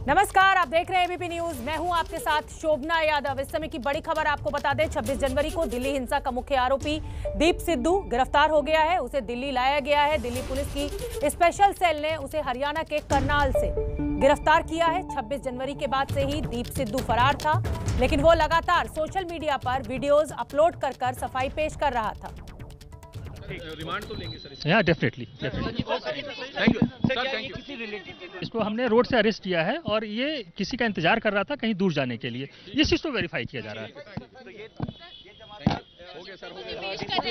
नमस्कार, आप देख रहे हैं एबीपी न्यूज। मैं हूं आपके साथ शोभना यादव। इस समय की बड़ी खबर आपको बता दें, 26 जनवरी को दिल्ली हिंसा का मुख्य आरोपी दीप सिद्धू गिरफ्तार हो गया है। उसे दिल्ली लाया गया है। दिल्ली पुलिस की स्पेशल सेल ने उसे हरियाणा के करनाल से गिरफ्तार किया है। 26 जनवरी के बाद से ही दीप सिद्धू फरार था, लेकिन वो लगातार सोशल मीडिया पर वीडियोज अपलोड कर सफाई पेश कर रहा था। रिमांड तो लेंगे सर? या डेफिनेटली। Thank you. इसको हमने रोड से अरेस्ट किया है और ये किसी का इंतजार कर रहा था कहीं दूर जाने के लिए। ये चीज तो वेरीफाई किया जा रहा है। हो गया सर।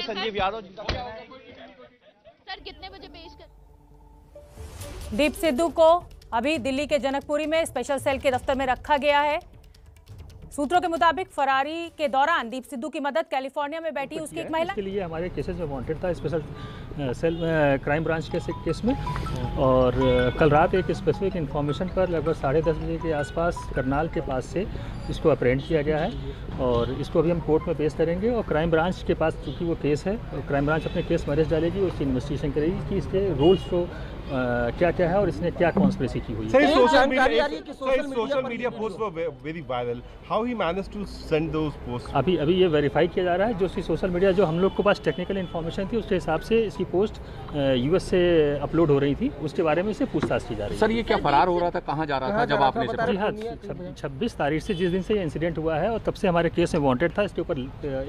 संजीव यादव सर कितने बजे पेश कर? दीप सिद्धू को अभी दिल्ली के जनकपुरी में स्पेशल सेल के दफ्तर में रखा गया है। सूत्रों के मुताबिक फरारी के दौरान दीप सिद्धू की मदद कैलिफोर्निया में बैठी उसकी एक महिला इसके लिए हमारे केसेस में वांटेड था स्पेशल सेल क्राइम ब्रांच के केस में। और कल रात एक स्पेसिफिक इन्फॉर्मेशन पर लगभग 10:30 बजे के आसपास करनाल के पास से इसको अप्रेंड किया गया है और इसको अभी हम कोर्ट में पेश करेंगे। और क्राइम ब्रांच के पास चूँकि वो केस है, क्राइम ब्रांच अपने केस में अरेस्ट डालेगी, उसकी इन्वेस्टिगेशन करेगी कि इसके रूल्स को क्या क्या है और इसने क्या कॉन्स्पिरेसी की हुई है। Social media post were very viral, how he managed to send those post? अभी ये वेरीफाई किया जा रहा है। जो उसकी सोशल मीडिया जो हम लोग के पास टेक्निकल इन्फॉर्मेशन थी उसके हिसाब से इसकी पोस्ट यूएस से अपलोड हो रही थी, उसके बारे में इससे पूछताछ की जा रही है। सर ये क्या फरार हो रहा था, कहाँ जा रहा था जब आपने? जी हाँ, 26 तारीख से जिस दिन से ये इंसिडेंट हुआ है और तब से हमारे केस में वांटेड था। इसके ऊपर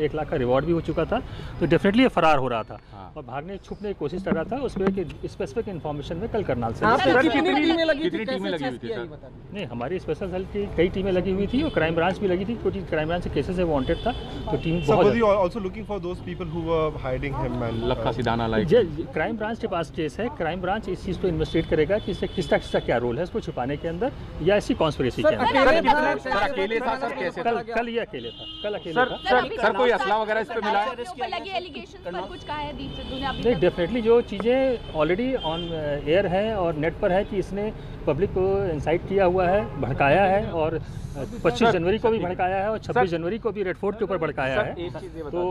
1 लाख का रिवॉर्ड भी हो चुका था, तो डेफिनेटली ये फरार हो रहा था और भागने छुपने की कोशिश कर रहा था। उसमें स्पेसिफिक इन्फॉर्मेशन में कल करनाल से कितनी टीमें लगी हुई थी सर? नहीं, हमारी स्पेशल सेल की कई टीमें लगी हुई थी और क्राइम ब्रांच भी लगी थी क्योंकि क्राइम ब्रांच से केसेस से वांटेड था, तो टीम बहुत also looking for those people who were hiding him and Lakha Sidhana like. Crime branch के पास केस है। क्राइम ब्रांच इस चीज़ को इन्वेस्टिगेट करेगा कि इससे किसका क्या रोल है इसको छुपाने के अंदर या ऐसी कॉन्स्पिरेसी के अंदर। सर अकेले था सर? कैसे? कल ये अकेले था, कल अकेले था। सर कोई असला वगैरह इस पे मिला है? लगे एलिगेशन पर कुछ कहा है दीप सिद्धू ने अभी नहीं, डेफिनेटली जो चीज़ें ऑलरेडी ऑन एयर है और नेट पर है कि इसने पब्लिक को इंसाइट किया हुआ है, भड़काया है और 25 जनवरी को भी भड़काया है और 26 जनवरी को भी रेड फोर्ट के ऊपर भड़काया है। तो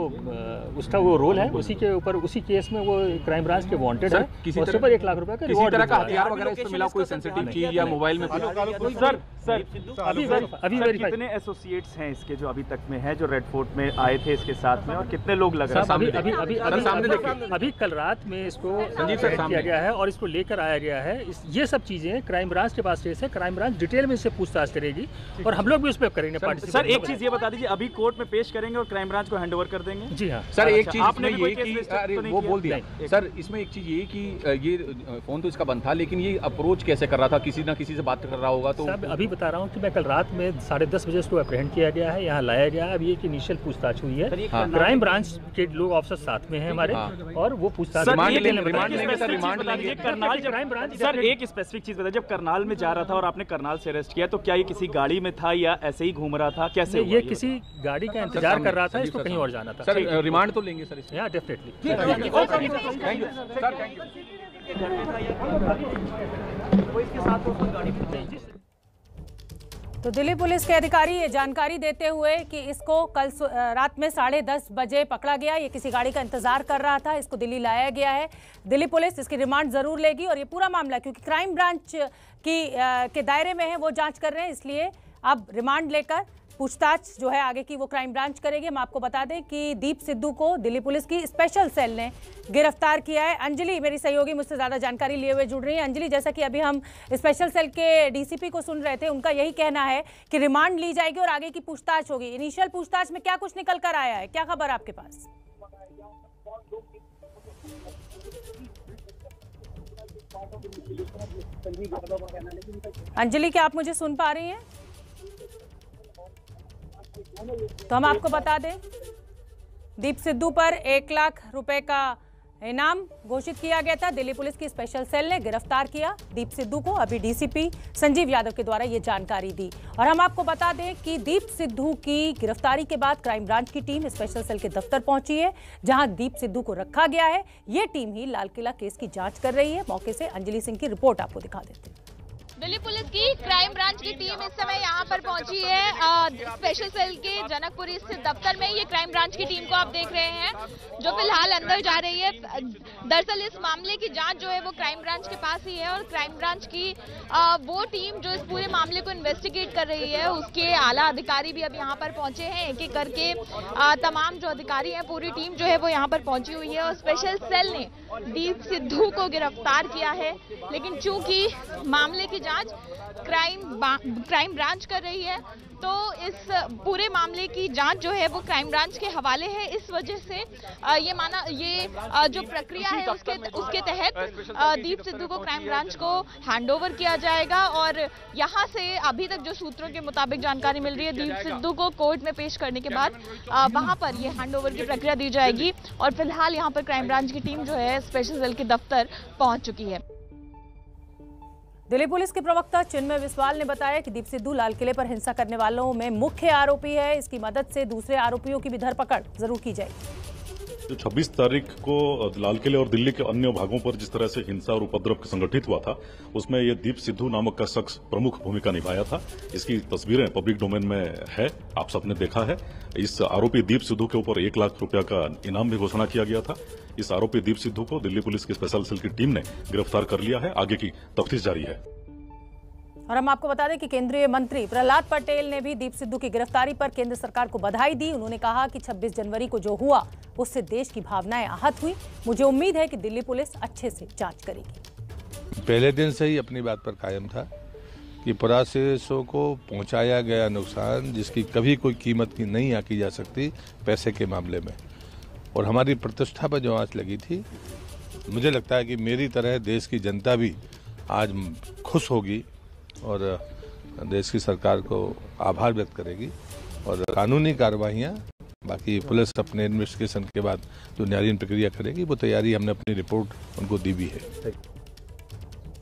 उसका वो रोल है, उसी के ऊपर उसी केस में वो क्राइम ब्रांच के वांटेड है। उसके ऊपर 1 लाख रुपए का किसी तरह का हथियार वगैरह इस पे मिला, कोई सेंसिटिव चीज या मोबाइल में? सर अभी कितने एसोसिएट्स हैं इसके जो अभी तक में है, जो रेड फोर्ट में आए थे इसके साथ में, और कितने लोग लग रहे हैं? अभी कल रात में इसको किया गया है और इसको लेकर आया गया है। ये सब चीजें क्राइम ब्रांच के पास केस है। क्राइम ब्रांच डिटेल में इससे पूछताछ करेगी और हम लोग भी उस पर करेंगे पार्टिसिपेट। सर एक चीज ये बता दीजिए, अभी कोर्ट में पेश करेंगे और क्राइम ब्रांच को हैंडओवर कर देंगे? जी हाँ सर। एक चीज आपने ये कि वो बोल दिया सर, इसमें एक चीज ये कि ये फोन तो इसका बंद था, लेकिन ये अप्रोच कैसे कर रहा था? किसी ना किसी से बात कर रहा होगा। तो अभी बता रहा हूँ कि मैं कल रात में 10:30 बजे इसको अप्रहेंड किया गया है, यहाँ लाया गया है। अभी एक इनिशियल पूछताछ हुई है। क्राइम ब्रांच के लोग ऑफिसर साथ में हैं हमारे और वो पूछताछ रिमांड लेंगे क्राइम ब्रांच। सर एक स्पेसिफिक चीज बताइए, जब करनाल में जा रहा था और आपने करनाल से अरेस्ट किया, तो क्या ये किसी गाड़ी में था या ऐसे ही घूम रहा था? कैसे ये किसी गाड़ी का इंतजार कर रहा था, इसको कहीं और जाना था। सर रिमांड तो लेंगे सर? यहाँ definitely. Thank you sir, thank you. तो दिल्ली पुलिस के अधिकारी ये जानकारी देते हुए कि इसको कल रात में 10:30 बजे पकड़ा गया। ये किसी गाड़ी का इंतजार कर रहा था, इसको दिल्ली लाया गया है। दिल्ली पुलिस इसकी रिमांड जरूर लेगी और ये पूरा मामला क्योंकि क्राइम ब्रांच के दायरे में है, वो जांच कर रहे हैं, इसलिए अब रिमांड लेकर पूछताछ जो है आगे की वो क्राइम ब्रांच करेगी। हम आपको बता दें कि दीप सिद्धू को दिल्ली पुलिस की स्पेशल सेल ने गिरफ्तार किया है। अंजलि मेरी सहयोगी मुझसे ज़्यादा जानकारी लिए हुए जुड़ रही है। अंजलि, जैसा कि अभी हम स्पेशल सेल के डीसीपी को सुन रहे थे, उनका यही कहना है कि रिमांड ली जाएगी और आगे की पूछताछ होगी। इनिशियल पूछताछ में क्या कुछ निकल कर आया है, क्या खबर आपके पास? अंजलि, क्या आप मुझे सुन पा रही हैं? तो हम आपको बता दें, दीप सिद्धू पर 1 लाख रुपए का इनाम घोषित किया गया था। दिल्ली पुलिस की स्पेशल सेल ने गिरफ्तार किया दीप सिद्धू को। अभी डीसीपी संजीव यादव के द्वारा ये जानकारी दी। और हम आपको बता दें कि दीप सिद्धू की गिरफ्तारी के बाद क्राइम ब्रांच की टीम स्पेशल सेल के दफ्तर पहुंची है, जहां दीप सिद्धू को रखा गया है। ये टीम ही लाल किला केस की जांच कर रही है। मौके से अंजलि सिंह की रिपोर्ट आपको दिखा देते हैं। दिल्ली पुलिस की क्राइम ब्रांच की टीम इस समय यहाँ पर पहुंची है स्पेशल सेल के जनकपुरी स्थित दफ्तर में। ये क्राइम ब्रांच की टीम को आप देख रहे हैं जो फिलहाल अंदर जा रही है। दरअसल इस मामले की जांच जो है वो क्राइम ब्रांच के पास ही है और क्राइम ब्रांच की वो टीम जो इस पूरे मामले को इन्वेस्टिगेट कर रही है उसके आला अधिकारी भी अब यहाँ पर पहुंचे हैं। एक एक करके तमाम जो अधिकारी हैं पूरी टीम जो है वो यहाँ पर पहुंची हुई है और स्पेशल सेल ने दीप सिद्धू को गिरफ्तार किया है। लेकिन चूंकि मामले की जांच क्राइम ब्रांच कर रही है तो इस पूरे मामले की जांच जो है वो क्राइम ब्रांच के हवाले है। इस वजह से ये जो प्रक्रिया है उसके तहत दीप सिद्धू को क्राइम ब्रांच को हैंडओवर किया जाएगा और यहां से अभी तक जो सूत्रों के मुताबिक जानकारी मिल रही है दीप सिद्धू को कोर्ट में पेश करने के बाद वहां पर ये हैंडओवर की प्रक्रिया दी जाएगी। और फिलहाल यहाँ पर क्राइम ब्रांच की टीम जो है स्पेशल सेल के दफ्तर पहुंच चुकी है। दिल्ली पुलिस के प्रवक्ता चिन्मय विस्वाल ने बताया कि दीप सिद्धू लाल किले पर हिंसा करने वालों में मुख्य आरोपी है। इसकी मदद से दूसरे आरोपियों की भी धरपकड़ जरूर की जाएगी। जो 26 तारीख को लाल किले और दिल्ली के अन्य भागों पर जिस तरह से हिंसा और उपद्रव संगठित हुआ था उसमें ये दीप सिद्धू नामक का शख्स प्रमुख भूमिका निभाया था। इसकी तस्वीरें पब्लिक डोमेन में है, आप सबने देखा है। इस आरोपी दीप सिद्धू के ऊपर 1 लाख रुपया का इनाम भी घोषणा किया गया था। इस आरोपी दीप सिद्धू को दिल्ली पुलिस की स्पेशल सेल की टीम ने गिरफ्तार कर लिया है। आगे की तफ्तीश जारी है। और हम आपको बता दें कि केंद्रीय मंत्री प्रहलाद पटेल ने भी दीप सिद्धू की गिरफ्तारी पर केंद्र सरकार को बधाई दी। उन्होंने कहा कि 26 जनवरी को जो हुआ उससे देश की भावनाएं आहत हुई। मुझे उम्मीद है कि दिल्ली पुलिस अच्छे से जांच करेगी। पहले दिन से ही अपनी बात पर कायम था कि प्रवासियों को पहुंचाया गया नुकसान जिसकी कभी कोई कीमत की नहीं आंकी जा सकती पैसे के मामले में, और हमारी प्रतिष्ठा पर जो आंच लगी थी, मुझे लगता है कि मेरी तरह देश की जनता भी आज खुश होगी और देश की सरकार को आभार व्यक्त करेगी। और कानूनी कार्रवाइयाँ बाकी पुलिस अपने इन्वेस्टिगेशन के बाद जो न्यायालयीन प्रक्रिया करेगी वो तैयारी हमने अपनी रिपोर्ट उनको दी भी है।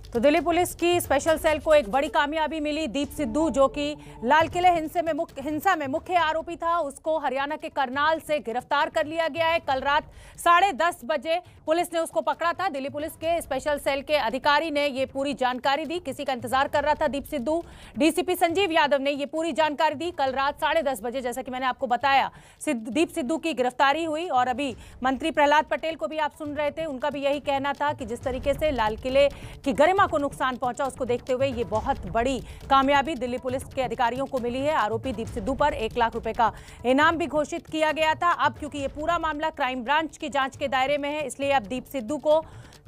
तो दिल्ली पुलिस की स्पेशल सेल को एक बड़ी कामयाबी मिली। दीप सिद्धू जो कि लाल किले हिंसा में मुख्य आरोपी था उसको हरियाणा के करनाल से गिरफ्तार कर लिया गया है। कल रात 10:30 बजे पुलिस ने उसको पकड़ा था। दिल्ली पुलिस के स्पेशल सेल के अधिकारी ने ये पूरी जानकारी दी। किसी का इंतजार कर रहा था दीप सिद्धू। डीसीपी संजीव यादव ने ये पूरी जानकारी दी। कल रात 10:30 बजे जैसा कि मैंने आपको बताया दीप सिद्धू की गिरफ्तारी हुई। और अभी मंत्री प्रहलाद पटेल को भी आप सुन रहे थे, उनका भी यही कहना था कि जिस तरीके से लाल किले की गरिमा को नुकसान पहुंचा उसको देखते हुए ये बहुत बड़ी कामयाबी दिल्ली पुलिस के अधिकारियों को मिली है। आरोपी दीप सिद्धू पर 1 लाख रुपए का इनाम भी घोषित किया गया था। अब क्योंकि ये पूरा मामला क्राइम ब्रांच की जांच के दायरे में है इसलिए अब दीप सिद्धू को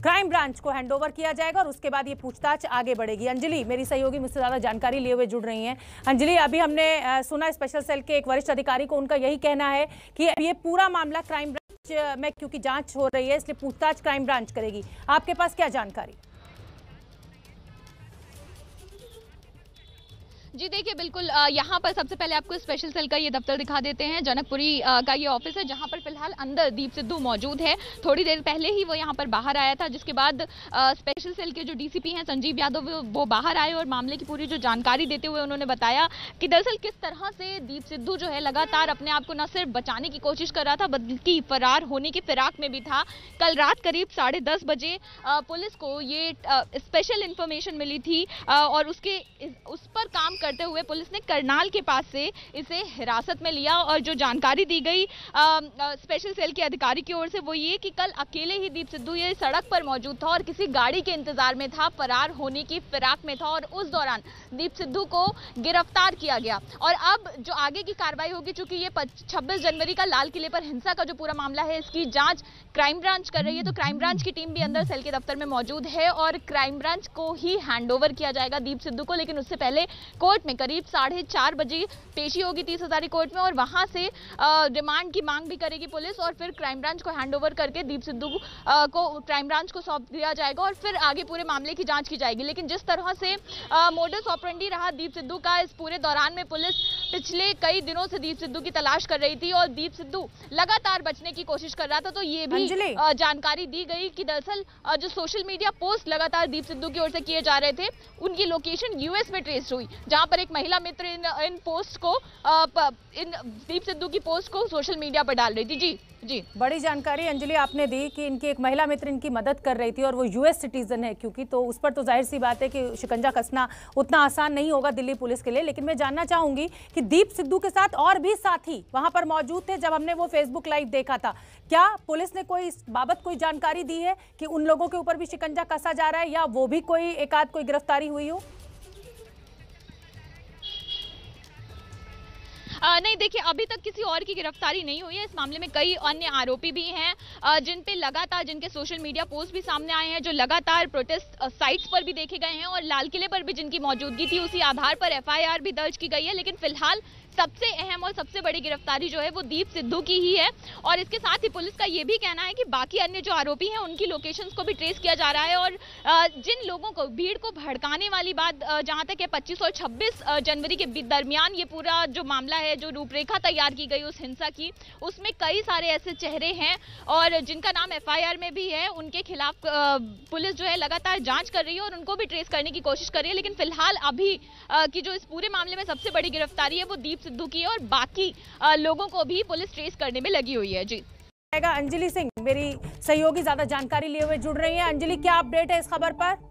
क्राइम ब्रांच को हैंडओवर किया जाएगा और उसके बाद ये पूछताछ आगे बढ़ेगी। अंजलि मेरी सहयोगी मुझसे ज्यादा जानकारी लिए हुए जुड़ रही हैं। अंजलि, अभी हमने सुना स्पेशल सेल के एक वरिष्ठ अधिकारी को, उनका यही कहना है कि ये पूरा मामला क्राइम ब्रांच में क्योंकि जांच हो रही है इसलिए पूछताछ क्राइम ब्रांच करेगी। आपके पास क्या जानकारी? जी देखिए, बिल्कुल यहाँ पर सबसे पहले आपको स्पेशल सेल का ये दफ्तर दिखा देते हैं। जनकपुरी का ये ऑफिस है जहाँ पर फिलहाल अंदर दीप सिद्धू मौजूद है। थोड़ी देर पहले ही वो यहाँ पर बाहर आया था, जिसके बाद स्पेशल सेल के जो डीसीपी हैं संजीव यादव वो बाहर आए और मामले की पूरी जो जानकारी देते हुए उन्होंने बताया कि दरअसल किस तरह से दीप सिद्धू जो है लगातार अपने आप को न सिर्फ बचाने की कोशिश कर रहा था बल्कि फरार होने की फिराक में भी था। कल रात करीब 10:30 बजे पुलिस को ये स्पेशल इंफॉर्मेशन मिली थी और उस पर काम करते हुए पुलिस ने करनाल के पास से इसे हिरासत में लिया। और जो जानकारी दी गई स्पेशल सेल के अधिकारी की ओर से वो ये कि कल अकेले ही दीप सिद्धू ये सड़क पर मौजूद था और किसी गाड़ी के इंतजार में था, फरार होने की फिराक में था और उस दौरान दीप सिद्धू को गिरफ्तार किया गया। और अब जो आगे की कार्रवाई होगी, चूंकि ये 26 जनवरी का लाल किले पर हिंसा का जो पूरा मामला है इसकी जांच क्राइम ब्रांच कर रही है, तो क्राइम ब्रांच की टीम भी अंदर सेल के दफ्तर में मौजूद है और क्राइम ब्रांच को ही हैंडओवर किया जाएगा दीप सिद्धू को। लेकिन उससे पहले कोर्ट में करीब 4:30 बजे पेशी होगी 30 हज़ारी कोर्ट में और वहां से रिमांड की मांग भी करेगी पुलिस और फिर क्राइम ब्रांच को हैंडओवर करके दीप सिद्धू को क्राइम ब्रांच को सौंप दिया जाएगा और फिर आगे पूरे मामले की जांच की जाएगी। लेकिन जिस तरह से मोडस ऑपरेंडी रहा दीप सिद्धू का, इस पूरे दौरान में पुलिस पिछले कई दिनों से दीप सिद्धू की तलाश कर रही थी और दीप सिद्धू लगातार बचने की कोशिश कर रहा था। तो ये भी जानकारी दी गई कि दरअसल जो सोशल मीडिया पोस्ट लगातार दीप सिद्धू की ओर से किए जा रहे थे उनकी लोकेशन यूएस में ट्रेस हुई, जहां पर एक महिला मित्र इन पोस्ट को इन दीप सिद्धू की पोस्ट को सोशल मीडिया पर डाल रही थी। जी जी बड़ी जानकारी अंजलि आपने दी कि इनकी एक महिला मित्र इनकी मदद कर रही थी और वो यूएस सिटीजन है, क्योंकि तो उस पर तो जाहिर सी बात है कि शिकंजा कसना उतना आसान नहीं होगा दिल्ली पुलिस के लिए। लेकिन मैं जानना चाहूंगी कि दीप सिद्धू के साथ और भी साथी वहां पर मौजूद थे जब हमने वो फेसबुक लाइव देखा था, क्या पुलिस ने कोई इस बाबत कोई जानकारी दी है कि उन लोगों के ऊपर भी शिकंजा कसा जा रहा है या वो भी कोई एकाध कोई गिरफ्तारी हुई हो? नहीं, देखिए अभी तक किसी और की गिरफ्तारी नहीं हुई है। इस मामले में कई अन्य आरोपी भी हैं जिन पे लगातार, जिनके सोशल मीडिया पोस्ट भी सामने आए हैं, जो लगातार प्रोटेस्ट साइट्स पर भी देखे गए हैं और लाल किले पर भी जिनकी मौजूदगी थी, उसी आधार पर एफआईआर भी दर्ज की गई है। लेकिन फिलहाल सबसे अहम और सबसे बड़ी गिरफ्तारी जो है वो दीप सिद्धू की ही है। और इसके साथ ही पुलिस का ये भी कहना है कि बाकी अन्य जो आरोपी हैं उनकी लोकेशंस को भी ट्रेस किया जा रहा है। और जिन लोगों को, भीड़ को भड़काने वाली बात जहां तक है 25 और 26 जनवरी के दरमियान ये पूरा जो मामला है, जो रूपरेखा तैयार की गई उस हिंसा की, उसमें कई सारे ऐसे चेहरे हैं और जिनका नाम एफआईआर में भी है, उनके खिलाफ पुलिस जो है लगातार जांच कर रही है और उनको भी ट्रेस करने की कोशिश कर रही है। लेकिन फिलहाल अभी की जो इस पूरे मामले में सबसे बड़ी गिरफ्तारी है वो दीप सिद्धू की है और बाकी लोगों को भी पुलिस ट्रेस करने में लगी हुई है। जी अंजलि सिंह मेरी सहयोगी ज्यादा जानकारी लिए हुए जुड़ रही है। अंजलि, क्या अपडेट है इस खबर पर?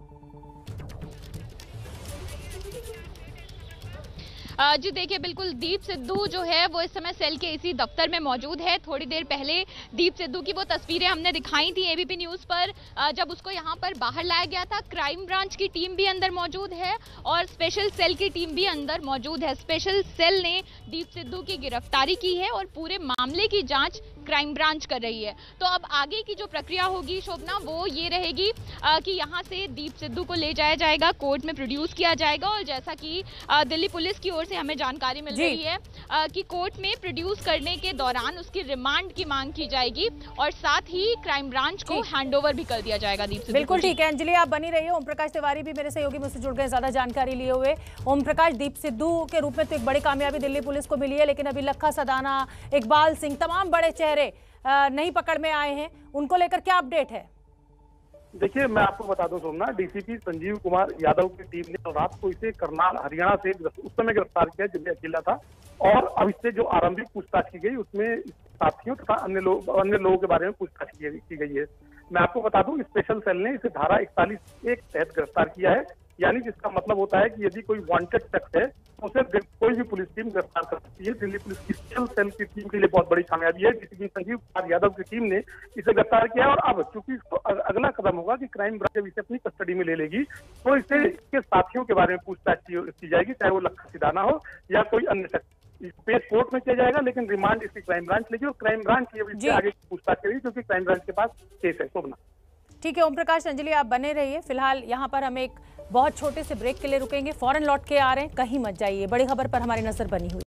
जी देखिए, बिल्कुल दीप सिद्धू जो है वो इस समय सेल के इसी दफ्तर में मौजूद है। थोड़ी देर पहले दीप सिद्धू की वो तस्वीरें हमने दिखाई थी एबीपी न्यूज़ पर, जब उसको यहाँ पर बाहर लाया गया था। क्राइम ब्रांच की टीम भी अंदर मौजूद है और स्पेशल सेल की टीम भी अंदर मौजूद है। स्पेशल सेल ने दीप सिद्धू की गिरफ्तारी की है और पूरे मामले की जाँच क्राइम ब्रांच कर रही है। तो अब आगे की जो प्रक्रिया होगी शोभना, वो ये रहेगी कि यहाँ से दीप सिद्धू को ले जाया जाएगा, कोर्ट में प्रोड्यूस किया जाएगा। और जैसा कि दिल्ली पुलिस की ओर से हमें जानकारी मिल रही है कि कोर्ट में प्रोड्यूस करने के दौरान उसकी रिमांड की मांग की जाएगी और साथ ही क्राइम ब्रांच को हैंडओवर भी कर दिया जाएगा दीप सिद्धू। बिल्कुल ठीक है अंजलि, आप बनी रही है। ओम प्रकाश तिवारी भी मेरे सहयोगी मुझसे जुड़ गए ज्यादा जानकारी लिए हुए। ओम प्रकाश, दीप सिद्धू के रूप में तो एक बड़ी कामयाबी दिल्ली पुलिस को मिली है, लेकिन अभी लखा सदाना, इकबाल सिंह, तमाम बड़े चेहरे नहीं पकड़ में आए हैं, उनको लेकर क्या अपडेट है? देखिए, मैं आपको बता दूं सोमना, डीसीपी संजीव कुमार यादव की टीम ने रात को इसे करनाल हरियाणा से उस समय गिरफ्तार किया जब अकेला था और अब इससे जो आरंभिक पूछताछ की गई उसमें साथियों तथा अन्य लोगों के बारे में पूछताछ की गई है। मैं आपको बता दूं, स्पेशल सेल ने इसे धारा 41 के तहत गिरफ्तार किया है, यानी जिसका मतलब होता है कि यदि कोई वांटेड शख्स है तो उसे कोई भी पुलिस टीम गिरफ्तार कर सकती है। दिल्ली पुलिस की स्पेशल सेल की टीम के लिए बहुत बड़ी कामयाबी है। डीसीपी संजीव कुमार यादव की टीम ने इसे गिरफ्तार किया और अब चूंकि इसको अगला कदम होगा कि क्राइम ब्रांच जब इसे अपनी कस्टडी में ले लेगी तो इसे इसके साथियों के बारे में पूछताछ की जाएगी, चाहे वो लखा सिदाना हो या कोई अन्य शख्स। पेश कोर्ट में किया जाएगा, लेकिन रिमांड इसकी क्राइम ब्रांच लेगी और क्राइम ब्रांच ये आगे पूछताछ करेगी क्योंकि क्राइम ब्रांच के पास केस है। शोभना, ठीक है ओम प्रकाश, अंजलि आप बने रहिए। फिलहाल यहाँ पर हम एक बहुत छोटे से ब्रेक के लिए रुकेंगे, फौरन लौट के आ रहे हैं, कहीं मत जाइए। बड़ी खबर पर हमारी नजर बनी हुई।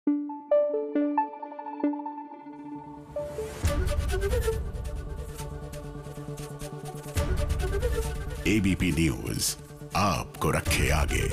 एबीपी न्यूज आपको रखे आगे।